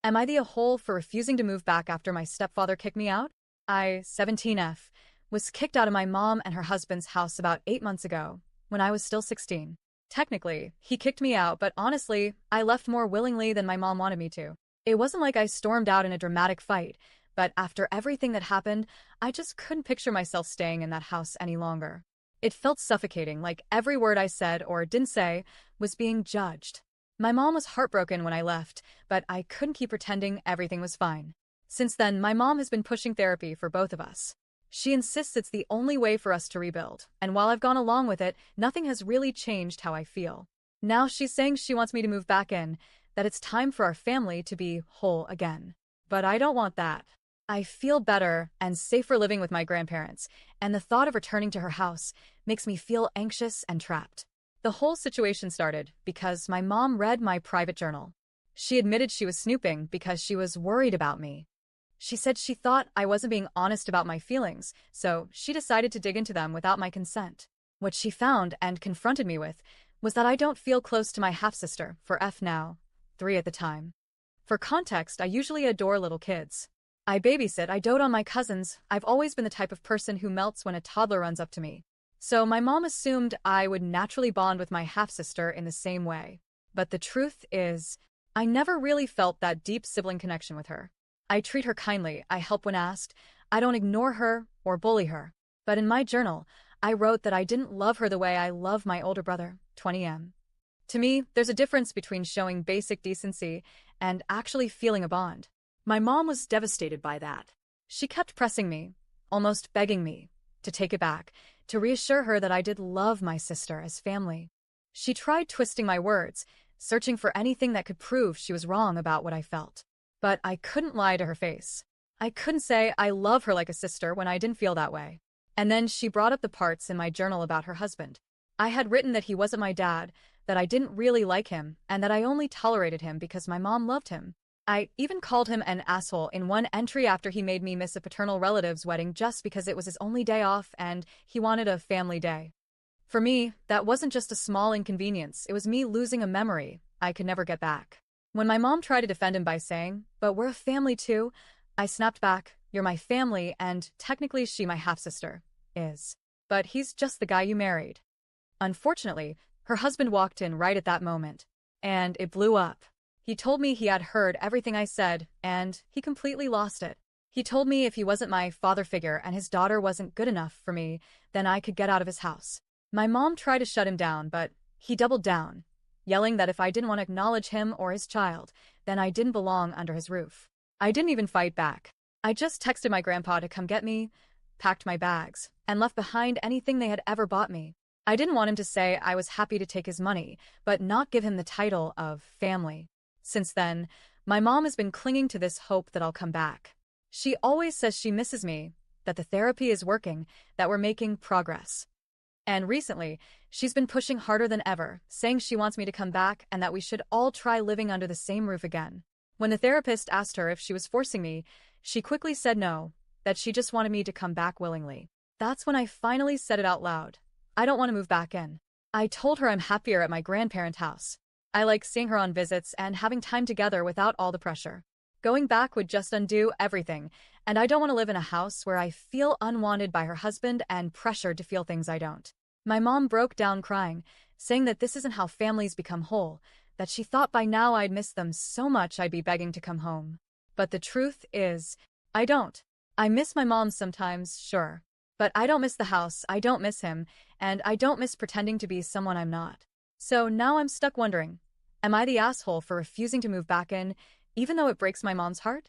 Am I the a-hole for refusing to move back after my stepfather kicked me out? I, 17F, was kicked out of my mom and her husband's house about 8 months ago, when I was still 16. Technically, he kicked me out, but honestly, I left more willingly than my mom wanted me to. It wasn't like I stormed out in a dramatic fight, but after everything that happened, I just couldn't picture myself staying in that house any longer. It felt suffocating, like every word I said or didn't say was being judged. My mom was heartbroken when I left, but I couldn't keep pretending everything was fine. Since then, my mom has been pushing therapy for both of us. She insists it's the only way for us to rebuild, and while I've gone along with it, nothing has really changed how I feel. Now she's saying she wants me to move back in, that it's time for our family to be whole again. But I don't want that. I feel better and safer living with my grandparents, and the thought of returning to her house makes me feel anxious and trapped. The whole situation started because my mom read my private journal. She admitted she was snooping because she was worried about me. She said she thought I wasn't being honest about my feelings, so she decided to dig into them without my consent. What she found and confronted me with was that I don't feel close to my half-sister, for F now, 3 at the time. For context, I usually adore little kids. I babysit, I dote on my cousins, I've always been the type of person who melts when a toddler runs up to me. So my mom assumed I would naturally bond with my half-sister in the same way. But the truth is, I never really felt that deep sibling connection with her. I treat her kindly, I help when asked, I don't ignore her or bully her. But in my journal, I wrote that I didn't love her the way I love my older brother, 20M. To me, there's a difference between showing basic decency and actually feeling a bond. My mom was devastated by that. She kept pressing me, almost begging me, to take it back, to reassure her that I did love my sister as family. She tried twisting my words, searching for anything that could prove she was wrong about what I felt. But I couldn't lie to her face. I couldn't say I love her like a sister when I didn't feel that way. And then she brought up the parts in my journal about her husband. I had written that he wasn't my dad, that I didn't really like him, and that I only tolerated him because my mom loved him. I even called him an asshole in one entry after he made me miss a paternal relative's wedding just because it was his only day off and he wanted a family day. For me, that wasn't just a small inconvenience, it was me losing a memory I could never get back. When my mom tried to defend him by saying, "But we're a family too," I snapped back, "You're my family and technically she my half-sister, is. But he's just the guy you married." Unfortunately, her husband walked in right at that moment, and it blew up. He told me he had heard everything I said, and he completely lost it. He told me if he wasn't my father figure and his daughter wasn't good enough for me, then I could get out of his house. My mom tried to shut him down, but he doubled down, yelling that if I didn't want to acknowledge him or his child, then I didn't belong under his roof. I didn't even fight back. I just texted my grandpa to come get me, packed my bags, and left behind anything they had ever bought me. I didn't want him to say I was happy to take his money, but not give him the title of family. Since then, my mom has been clinging to this hope that I'll come back. She always says she misses me, that the therapy is working, that we're making progress. And recently, she's been pushing harder than ever, saying she wants me to come back and that we should all try living under the same roof again. When the therapist asked her if she was forcing me, she quickly said no, that she just wanted me to come back willingly. That's when I finally said it out loud. I don't want to move back in. I told her I'm happier at my grandparent house. I like seeing her on visits and having time together without all the pressure. Going back would just undo everything, and I don't want to live in a house where I feel unwanted by her husband and pressured to feel things I don't. My mom broke down crying, saying that this isn't how families become whole, that she thought by now I'd miss them so much I'd be begging to come home. But the truth is, I don't. I miss my mom sometimes, sure. But I don't miss the house, I don't miss him, and I don't miss pretending to be someone I'm not. So now I'm stuck wondering, am I the asshole for refusing to move back in, even though it breaks my mom's heart?